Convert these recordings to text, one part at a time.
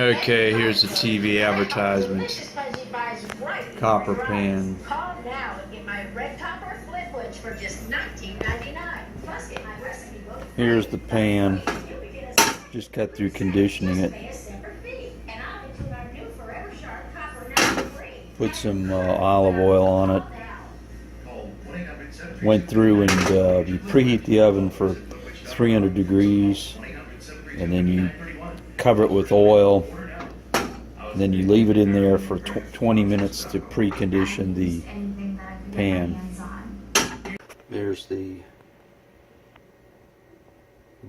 Okay, here's the TV advertisement. Copper pan. Call now and get my red copper flip for just $19.99. Plus get my recipe book. Here's the pan. Just got through conditioning it. Put some olive oil on it. Went through and you preheat the oven for 300 degrees, and then you cover it with oil. And then you leave it in there for 20 minutes to precondition the pan. There's the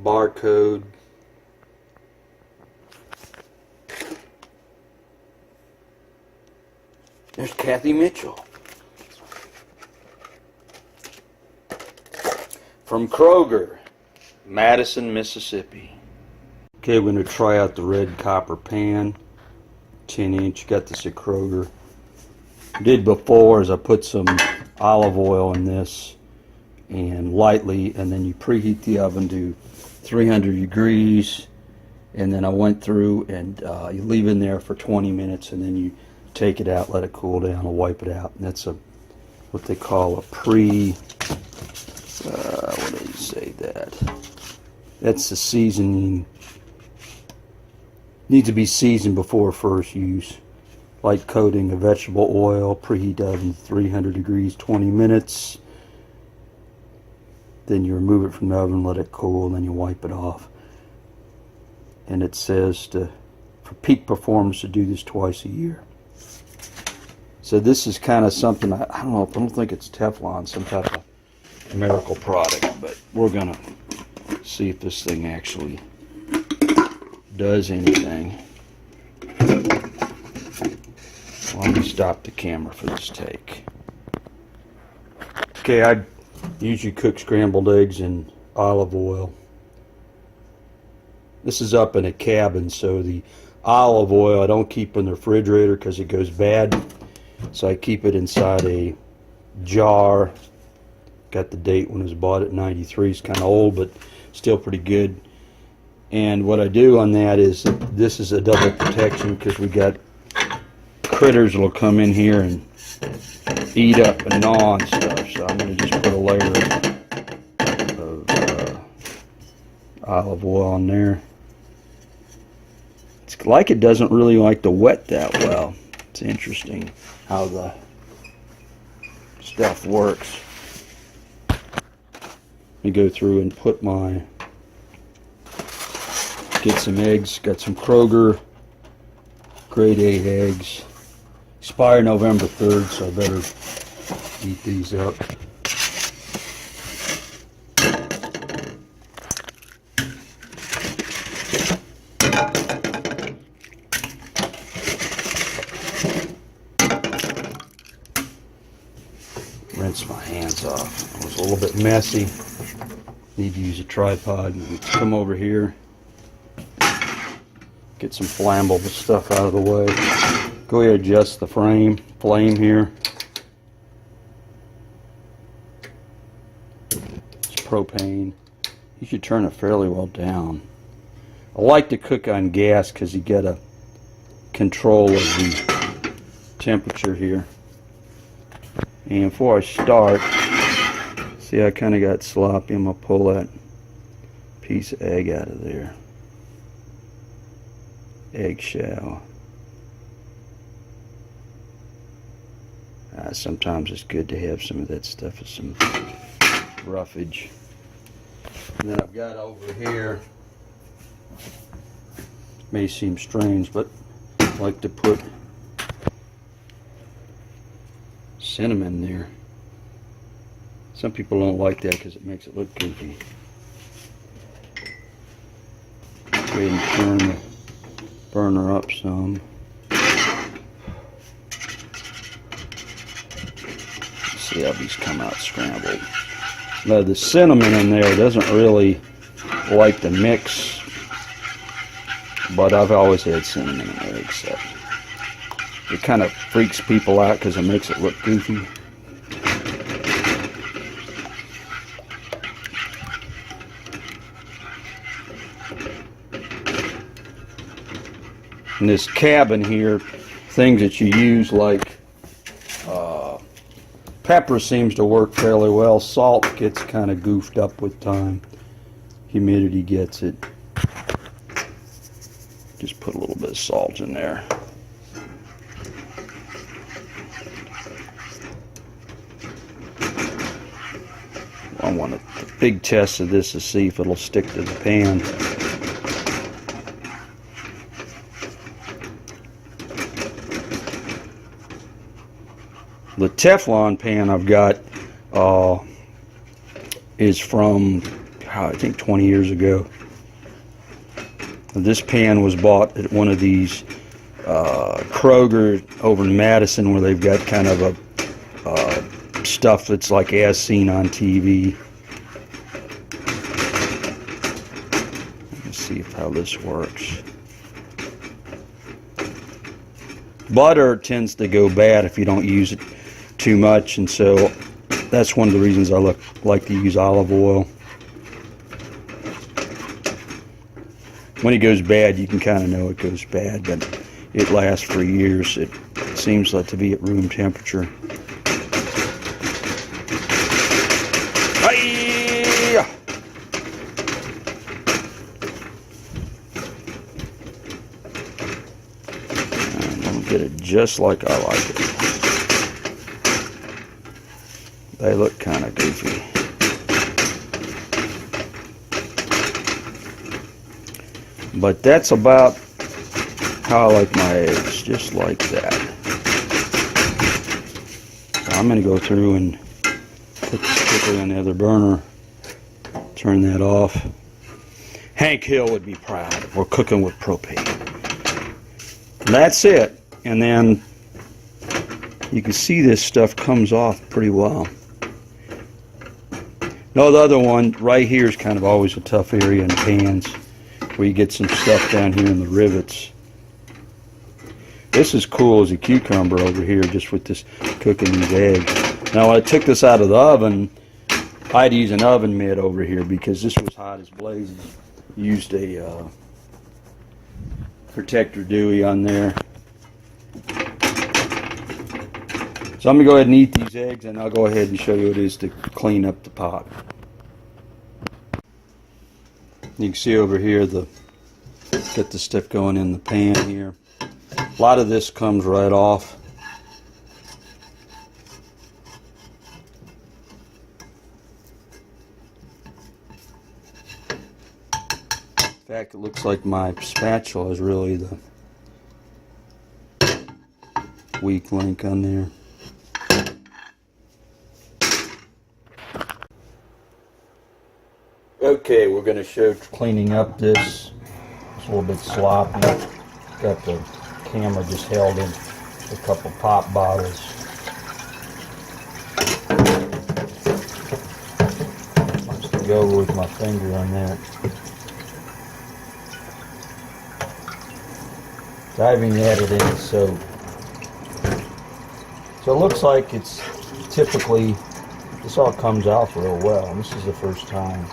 barcode. There's Kathy Mitchell from Kroger, Madison, Mississippi. Okay, we're going to try out the red copper pan, 10-inch. Got this at Kroger. Did before is I put some olive oil in this and lightly, and then you preheat the oven to 300 degrees, and then I went through and you leave it in there for 20 minutes, and then you take it out, let it cool down, and wipe it out. And that's what they call a what do you say that? That's the seasoning. Needs to be seasoned before first use. Light coating of vegetable oil, preheat oven 300 degrees, 20 minutes. Then you remove it from the oven, let it cool, and then you wipe it off. And it says for peak performance to do this twice a year. So this is kind of something, I don't know, I don't think it's Teflon, some type of miracle product, but we're gonna see if this thing actually does anything. Well, let me stop the camera for this take. Okay, I usually cook scrambled eggs in olive oil. This is up in a cabin, so the olive oil I don't keep in the refrigerator because it goes bad. So I keep it inside a jar. Got the date when it was bought at 93. It's kind of old, but still pretty good. And what I do on that is, this is a double protection because we got critters that'll come in here and eat up and gnaw and stuff. So I'm going to just put a layer of olive oil on there. It's like it doesn't really like to wet that well. It's interesting how the stuff works. Let me go through and put get some eggs. Got some Kroger grade A eggs. Expire November 3rd, so I better eat these up. Rinse my hands off. It was a little bit messy. Need to use a tripod. Come over here. Get some flammable stuff out of the way. Go ahead and adjust the flame here. It's propane. You should turn it fairly well down. I like to cook on gas because you get a control of the temperature here. And before I start, see I kind of got sloppy. I'm going to pull that piece of egg out of there. Eggshell. Sometimes it's good to have some of that stuff with some roughage. And then I've got over here, may seem strange, but I like to put cinnamon there. Some people don't like that because it makes it look goofy. Go ahead and turn the burner up some. See how these come out scrambled. Now the cinnamon in there doesn't really like the mix, but I've always had cinnamon in eggs, so it kind of freaks people out because it makes it look goofy. In this cabin here, things that you use like pepper seems to work fairly well. Salt gets kind of goofed up with time. Humidity gets it. Just put a little bit of salt in there. I want a big test of this to see if it'll stick to the pan. The Teflon pan I've got is from, I think, 20 years ago. This pan was bought at one of these Kroger over in Madison, where they've got kind of a stuff that's like as seen on TV. Let's see how this works. Butter tends to go bad if you don't use it too much, and so that's one of the reasons I like to use olive oil. When it goes bad, you can kind of know it goes bad, but it lasts for years. It seems like to be at room temperature. Hi-ya! I'm going to get it just like I like it. They look kind of goofy. But that's about how I like my eggs, just like that. So I'm going to go through and put the sticker on the other burner, turn that off. Hank Hill would be proud. We're cooking with propane. That's it. And then you can see this stuff comes off pretty well. No, the other one right here is kind of always a tough area in pans, where you get some stuff down here in the rivets. This is cool as a cucumber over here, just with this cooking these eggs. Now when I took this out of the oven, I had to use an oven mitt over here because this was hot as blazes. Used a protector Dewey on there. So I'm going to go ahead and eat these eggs, and I'll go ahead and show you what it is to clean up the pot. You can see over here, got the stuff going in the pan here. A lot of this comes right off. In fact, it looks like my spatula is really the weak link on there. Okay, we're going to show cleaning up this. It's a little bit sloppy. Got the camera just held in a couple pop bottles. Just to go with my finger on that. Diving at it in soap. So it looks like it's typically, this all comes out real well. This is the first time.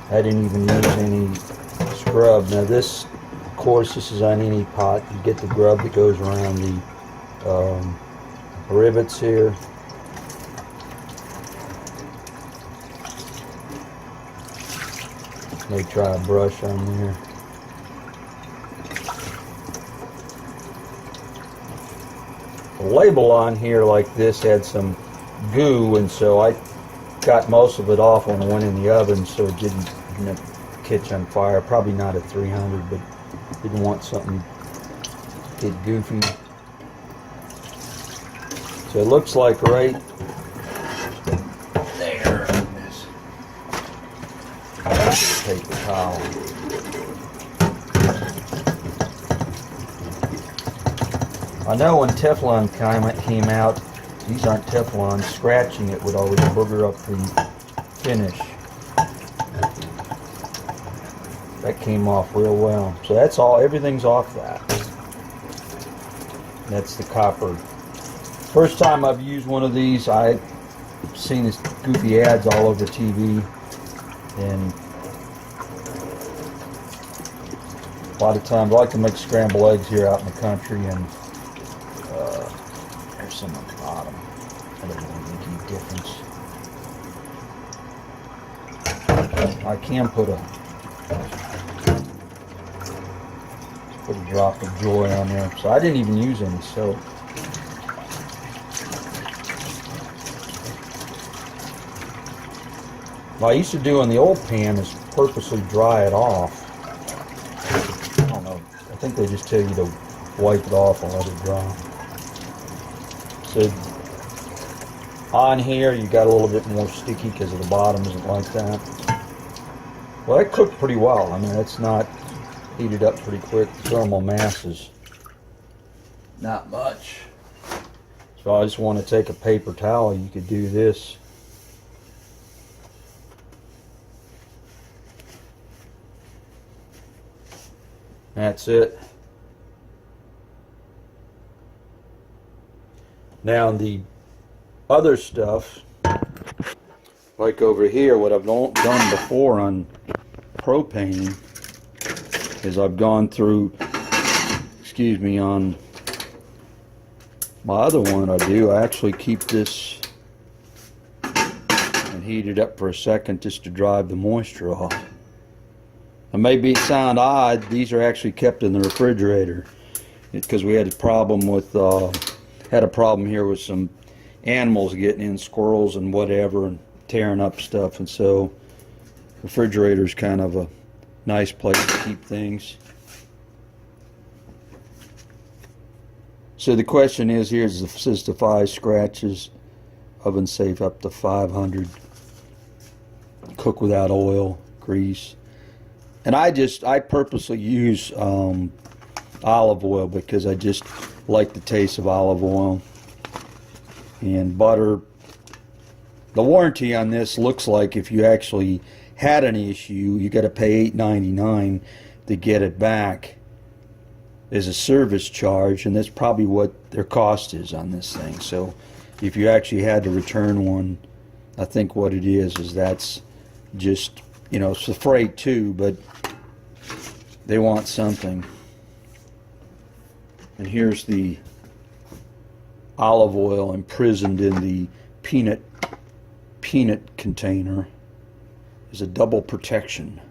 I didn't even use any scrub. Now this, of course, this is on any pot. You get the grub that goes around the rivets here. May try a brush on there. The label on here like this had some goo, and so I got most of it off when I went in the oven, so it didn't catch on fire. Probably not at 300, but didn't want something to get goofy. So it looks like right there. Paper towel. I know when Teflon came out, these aren't Teflon, scratching it would always booger up the finish. That came off real well. So that's all, everything's off that. That's the copper. First time I've used one of these, I've seen this goofy ads all over TV, and A lot of times I like to make scrambled eggs here out in the country, and there's some at the bottom. I don't really make any difference. I can put a drop of Joy on there. So I didn't even use any soap. What I used to do in the old pan is purposely dry it off. I don't know. I think they just tell you to wipe it off and let it dry. So on here you got a little bit more sticky because the bottom isn't like that. Well, that cooked pretty well. I mean, it's not heated up pretty quick. The thermal mass is not much. So I just want to take a paper towel. You could do this. That's it. Now the other stuff, like over here, what I've done before on propane is I've gone through, excuse me, on my other one I actually keep this and heat it up for a second just to drive the moisture off. It may sound odd, these are actually kept in the refrigerator because we had a problem with here with some animals getting in, squirrels and whatever, and tearing up stuff, and so refrigerator is kind of a nice place to keep things. So the question is, here's the says the 5 scratches, oven safe up to 500, cook without oil, grease. And I purposely use olive oil because I just like the taste of olive oil. And butter. The warranty on this looks like if you actually had an issue, you got to pay $8.99 to get it back as a service charge, and that's probably what their cost is on this thing. So if you actually had to return one, I think what it is that's just, you know, it's the freight too, but they want something. And here's the olive oil imprisoned in the peanut container. Is a double protection.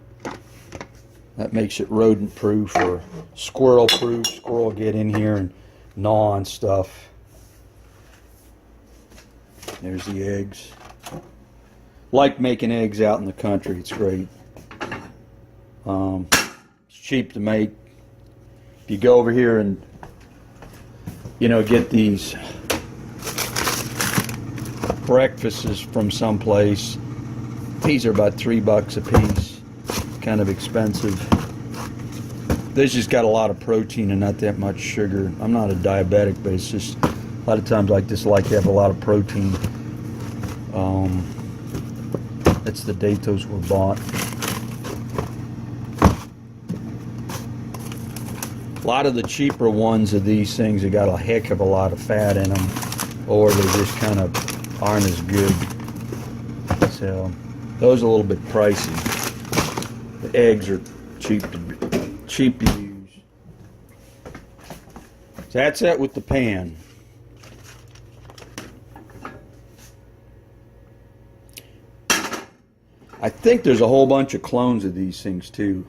That makes it rodent proof or squirrel proof. Squirrel will get in here and gnaw on stuff. There's the eggs. Like making eggs out in the country, it's great. It's cheap to make. If you go over here and, you know, get these breakfasts from someplace, these are about $3 a piece. Kind of expensive. This just got a lot of protein and not that much sugar. I'm not a diabetic, but it's just a lot of times I just like to have a lot of protein. That's the date those were bought. A lot of the cheaper ones of these things have got a heck of a lot of fat in them, or they just kind of aren't as good. So those are a little bit pricey. The eggs are cheap to use. So that's it with the pan. I think there's a whole bunch of clones of these things too.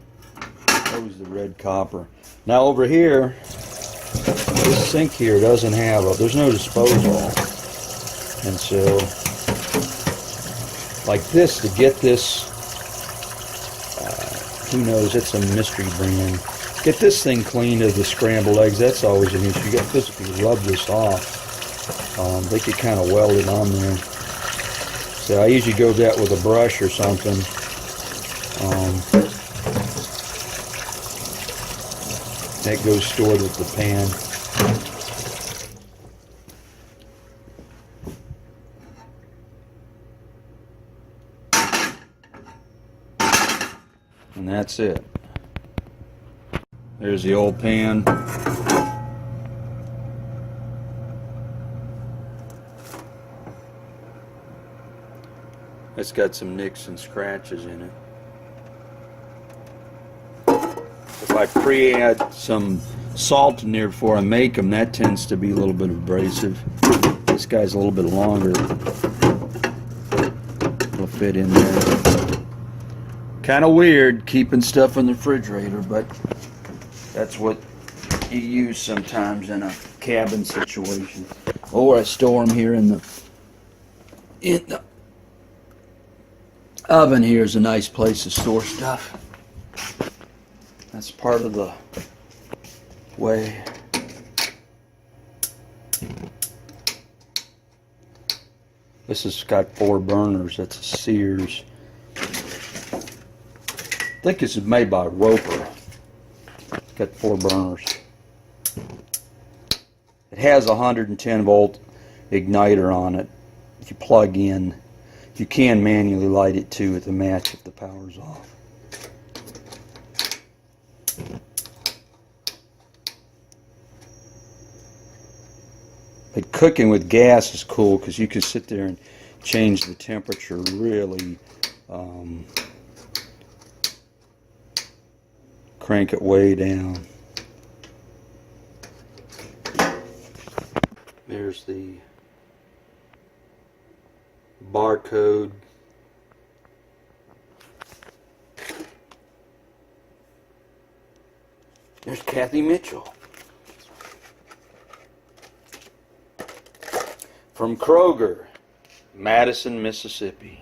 That was the red copper. Now over here, this sink here doesn't have there's no disposal. And so, like this, to get this, who knows, it's a mystery brand. Get this thing clean of the scrambled eggs, that's always an issue. You got to physically rub this off. They could kind of weld it on there. So I usually go that with a brush or something. That goes stored with the pan. And that's it. There's the old pan. It's got some nicks and scratches in it. The if I pre-add some salt in there before I make them, that tends to be a little bit abrasive. This guy's a little bit longer. It'll fit in there. Kind of weird keeping stuff in the refrigerator, but that's what you use sometimes in a cabin situation. Or I store them here in the oven. Here is a nice place to store stuff. That's part of the way. This has got 4 burners. That's a Sears. I think this is made by Roper. It's got 4 burners. It has a 110 volt igniter on it. If you plug in, you can manually light it too with the match if the power's off. But cooking with gas is cool because you can sit there and change the temperature really. Crank it way down. There's the barcode. There's Kathy Mitchell. From Kroger, Madison, Mississippi.